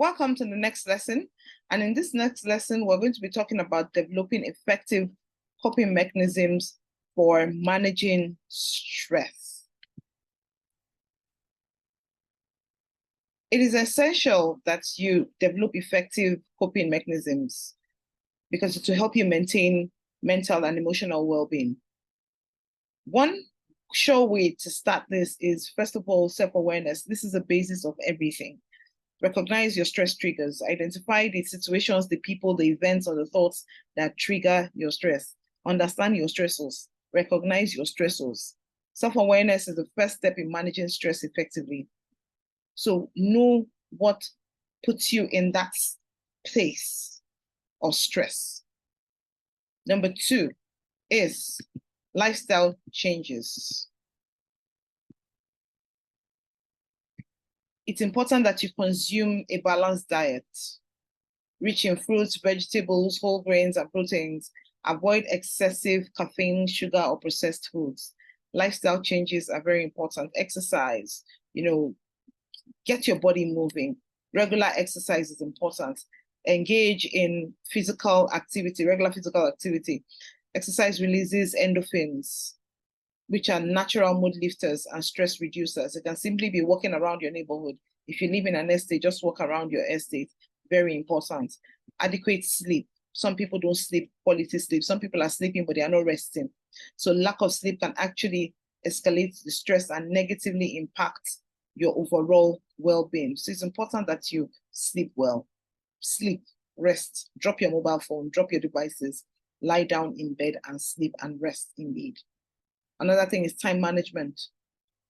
Welcome to the next lesson. And in this next lesson, we're going to be talking about developing effective coping mechanisms for managing stress. It is essential that you develop effective coping mechanisms because it will help you maintain mental and emotional well-being. One sure way to start this is, first of all, self-awareness. This is the basis of everything. Recognize your stress triggers. Identify the situations, the people, the events, or the thoughts that trigger your stress. Understand your stressors. Recognize your stressors. Self-awareness is the first step in managing stress effectively. So know what puts you in that place of stress. Number 2 is lifestyle changes. It's important that you consume a balanced diet, rich in fruits, vegetables, whole grains, and proteins. Avoid excessive caffeine, sugar, or processed foods. Lifestyle changes are very important. Exercise, get your body moving. Regular exercise is important. Engage in physical activity, regular physical activity. Exercise releases endorphins, which are natural mood lifters and stress reducers. It can simply be walking around your neighborhood. If you live in an estate, just walk around your estate. Very important. Adequate sleep. Some people don't sleep quality sleep. Some people are sleeping, but they are not resting. So lack of sleep can actually escalate the stress and negatively impact your overall well-being. So it's important that you sleep well. Sleep, rest, drop your mobile phone, drop your devices, lie down in bed and sleep and rest indeed. Another thing is time management.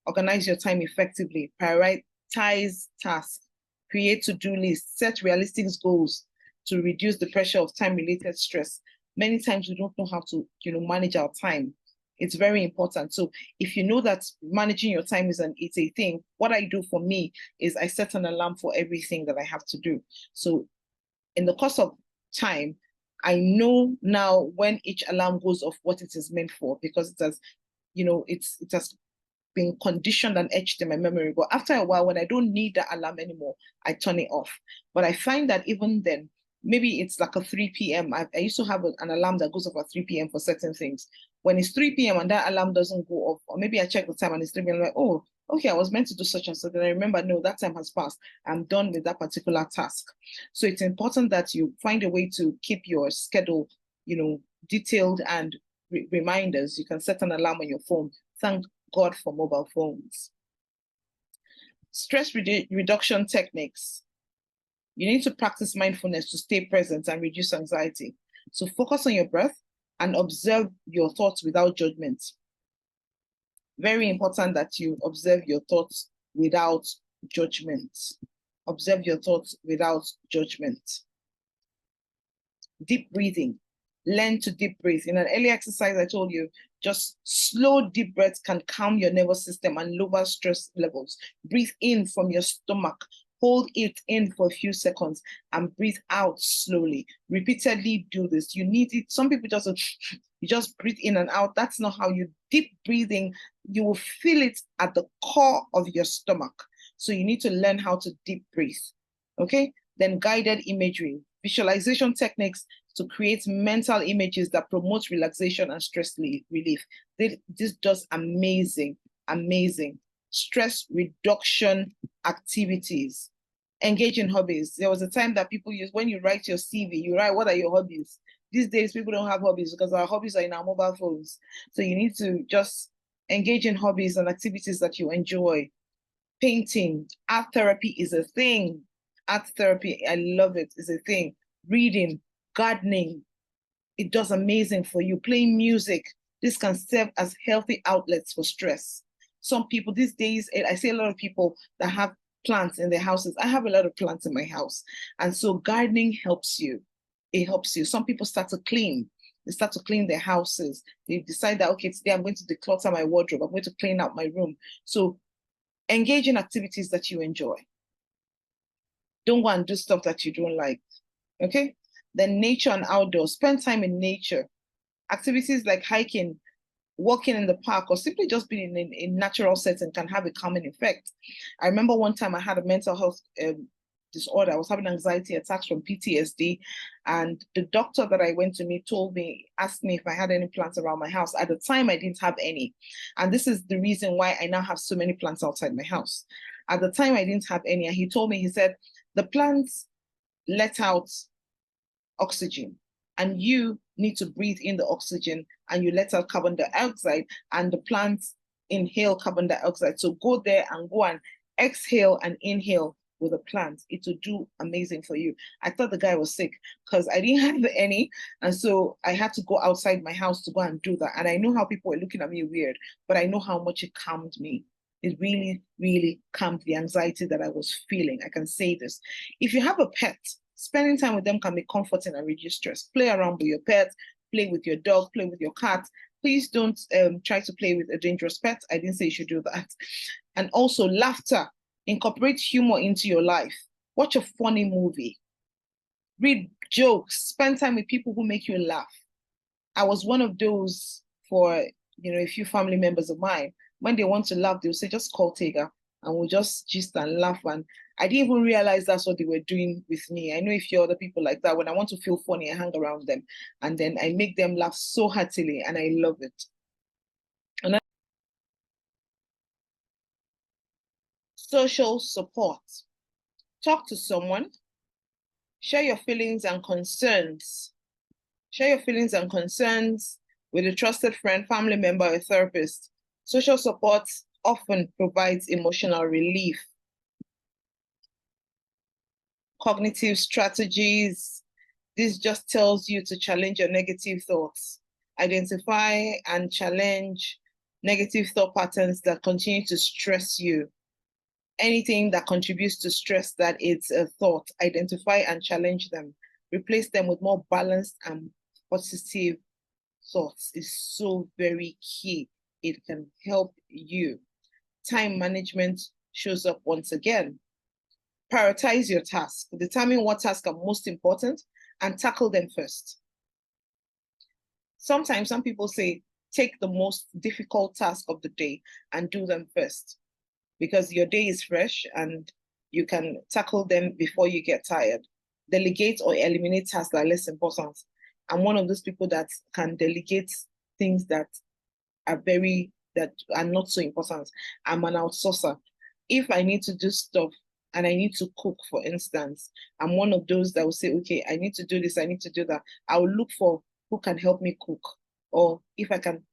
Organize your time effectively. Prioritize tasks. Create to-do lists. Set realistic goals to reduce the pressure of time-related stress. Many times we don't know how to, manage our time. It's very important. So if you know that managing your time it's a thing, what I do for me is I set an alarm for everything that I have to do. So in the course of time, I know now when each alarm goes off what it is meant for, because it has been conditioned and etched in my memory. But after a while, when I don't need the alarm anymore, I turn it off. But I find that even then, maybe it's like a 3 p.m. I used to have an alarm that goes off at 3 p.m. for certain things. When it's 3 p.m. and that alarm doesn't go off, or maybe I check the time and it's 3 p.m. I'm like, oh, okay, I was meant to do such and such. And I remember, no, that time has passed. I'm done with that particular task. So it's important that you find a way to keep your schedule, detailed and reminders. You can set an alarm on your phone. Thank God for mobile phones. Stress reduction techniques. You need to practice mindfulness to stay present and reduce anxiety. So focus on your breath and observe your thoughts without judgment. Very important that you observe your thoughts without judgment. Observe your thoughts without judgment. Deep breathing. Learn to deep breathe. In an earlier exercise, I told you, just slow deep breaths can calm your nervous system and lower stress levels. Breathe in from your stomach. Hold it in for a few seconds and breathe out slowly. Repeatedly do this. You need it. Some people you just breathe in and out. That's not how you deep breathing. You will feel it at the core of your stomach. So you need to learn how to deep breathe. Okay? Then guided imagery. Visualization techniques to create mental images that promote relaxation and stress relief. This does amazing. Stress reduction activities. Engage in hobbies. There was a time that people use, when you write your CV, you write, what are your hobbies? These days, people don't have hobbies because our hobbies are in our mobile phones. So you need to just engage in hobbies and activities that you enjoy. Painting, art therapy is a thing. Art therapy, I love it, is a thing. Reading, gardening, it does amazing for you. Playing music, this can serve as healthy outlets for stress. Some people these days, I see a lot of people that have plants in their houses. I have a lot of plants in my house. And so gardening helps you. It helps you. Some people start to clean. They start to clean their houses. They decide that, okay, today I'm going to declutter my wardrobe. I'm going to clean out my room. So engage in activities that you enjoy. Don't go and do stuff that you don't like. Okay? Then nature and outdoors. Spend time in nature. Activities like hiking, walking in the park, or simply just being in a natural setting can have a calming effect. I remember one time I had a mental health disorder. I was having anxiety attacks from PTSD. And the doctor that I went to meet asked me if I had any plants around my house. At the time, I didn't have any. And this is the reason why I now have so many plants outside my house. At the time, I didn't have any. And he told me, he said, the plants let out oxygen, and you need to breathe in the oxygen, and you let out carbon dioxide, and the plants inhale carbon dioxide. So go there and go and exhale and inhale with a plant. It will do amazing for you. I thought the guy was sick because I didn't have any. And so I had to go outside my house to go and do that. And I know how people were looking at me weird, but I know how much it calmed me. It really, really calmed the anxiety that I was feeling. I can say this. If you have a pet, spending time with them can be comforting and reduce stress. Play around with your pet, play with your dog, play with your cat. Please don't try to play with a dangerous pet. I didn't say you should do that. And also laughter. Incorporate humor into your life. Watch a funny movie. Read jokes. Spend time with people who make you laugh. I was one of those for a few family members of mine. When they want to laugh, they'll say, just call Tega, and we'll just gist and laugh. And I didn't even realize that's what they were doing with me. I know if you're other people like that, when I want to feel funny, I hang around them, and then I make them laugh so heartily, and I love it. Social support. Talk to someone. Share your feelings and concerns. Share your feelings and concerns with a trusted friend, family member, or a therapist. Social support often provides emotional relief. Cognitive strategies. This just tells you to challenge your negative thoughts. Identify and challenge negative thought patterns that continue to stress you. Anything that contributes to stress that it's a thought, identify and challenge them. Replace them with more balanced and positive thoughts is so very key. It can help you. Time management shows up once again. Prioritize your tasks. Determine what tasks are most important and tackle them first. Sometimes some people say, take the most difficult task of the day and do them first, because your day is fresh and you can tackle them before you get tired. Delegate or eliminate tasks that are less important. I'm one of those people that can delegate things that are not so important. I'm an outsourcer. If I need to do stuff and I need to cook, for instance, I'm one of those that will say, okay, I need to do this, I need to do that. I will look for who can help me cook, or if I can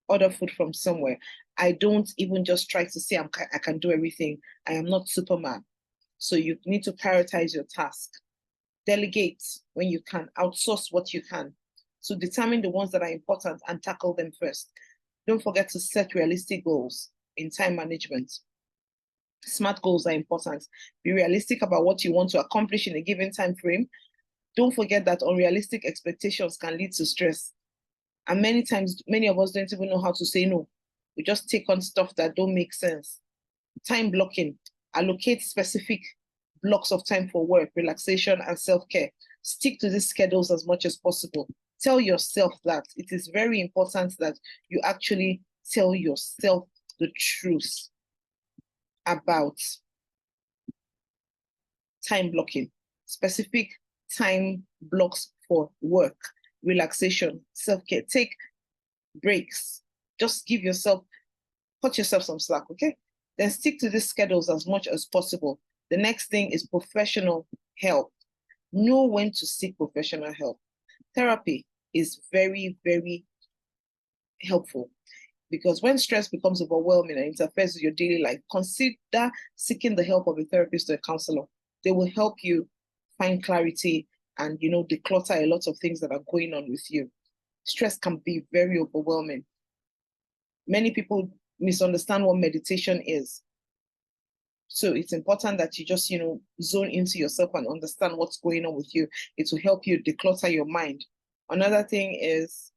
order food from somewhere. I don't even just try to say I can do everything. I am not Superman. So you need to prioritize your task. Delegate when you can, outsource what you can. So determine the ones that are important and tackle them first. Don't forget to set realistic goals in time management. SMART goals are important. Be realistic about what you want to accomplish in a given time frame. Don't forget that unrealistic expectations can lead to stress. And many times, many of us don't even know how to say no. We just take on stuff that don't make sense. Time blocking. Allocate specific blocks of time for work, relaxation, and self-care. Stick to these schedules as much as possible. Tell yourself that. It is very important that you actually tell yourself the truth about time blocking. Specific time blocks for work, relaxation, self-care. Take breaks. Just cut yourself some slack, okay? Then stick to these schedules as much as possible. The next thing is professional help. Know when to seek professional help. Therapy is very, very helpful, because when stress becomes overwhelming and interferes with your daily life, consider seeking the help of a therapist or a counselor. They will help you find clarity and, declutter a lot of things that are going on with you. Stress can be very overwhelming. Many people misunderstand what meditation is. So it's important that you just, zone into yourself and understand what's going on with you. It will help you declutter your mind. Another thing is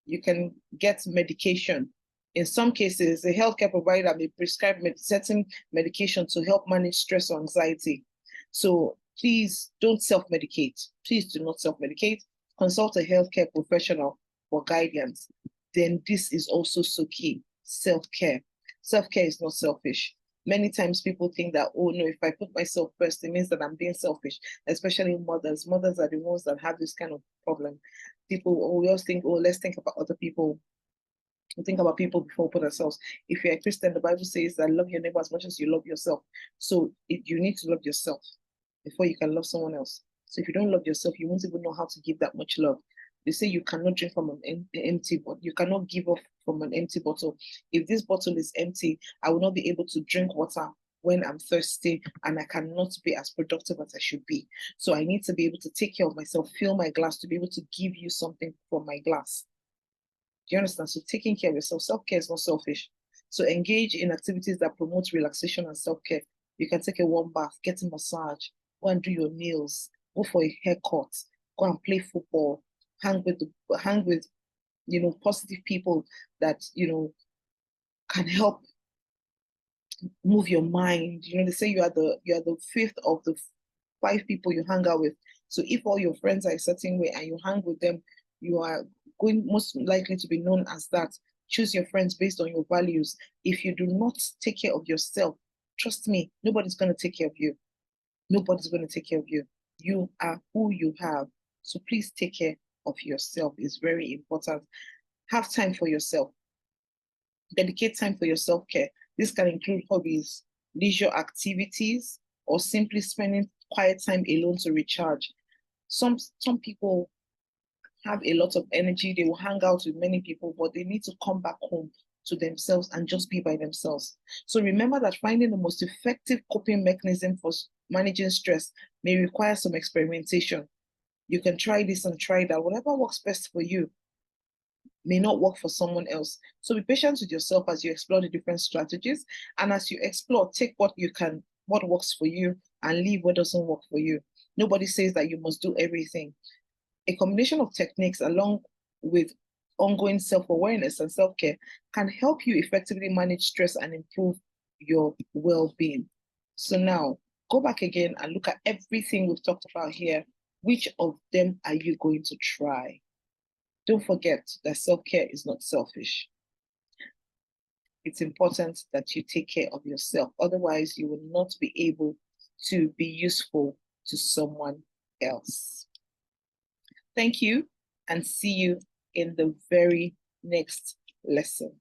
you can get medication. In some cases, a healthcare provider may prescribe certain medication to help manage stress or anxiety. So please don't self-medicate. Please do not self-medicate. Consult a healthcare professional for guidance. Then this is also so key, self-care. Self-care is not selfish. Many times people think that, oh no, if I put myself first, it means that I'm being selfish, especially mothers. Mothers are the ones that have this kind of problem. People always think, oh, let's think about other people. We think about people before we put ourselves. If you're a Christian, the Bible says that love your neighbor as much as you love yourself. So you need to love yourself before you can love someone else. So if you don't love yourself, you won't even know how to give that much love. They say you cannot drink from an empty bottle. You cannot give off from an empty bottle. If this bottle is empty, I will not be able to drink water when I'm thirsty, and I cannot be as productive as I should be. So I need to be able to take care of myself, fill my glass to be able to give you something from my glass. Do you understand? So taking care of yourself, self-care is not selfish. So engage in activities that promote relaxation and self-care. You can take a warm bath, get a massage, go and do your nails, go for a haircut, go and play football, hang with positive people that can help move your mind. They say you are the fifth of the 5 people you hang out with. So if all your friends are a certain way and you hang with them, you are going most likely to be known as that. Choose your friends based on your values. If you do not take care of yourself, trust me, nobody's going to take care of you. Nobody's going to take care of you. You are who you have. So please take care of yourself. It's very important. Have time for yourself. Dedicate time for your self-care. This can include hobbies, leisure activities, or simply spending quiet time alone to recharge. Some people have a lot of energy. They will hang out with many people, but they need to come back home to themselves and just be by themselves. So remember that finding the most effective coping mechanism for managing stress may require some experimentation. You can try this and try that. Whatever works best for you may not work for someone else. So be patient with yourself as you explore the different strategies. And as you explore, take what works for you, and leave what doesn't work for you. Nobody says that you must do everything. A combination of techniques along with ongoing self-awareness and self-care can help you effectively manage stress and improve your well-being. So now, go back again and look at everything we've talked about here. Which of them are you going to try? Don't forget that self-care is not selfish. It's important that you take care of yourself. Otherwise, you will not be able to be useful to someone else. Thank you, and see you in the very next lesson.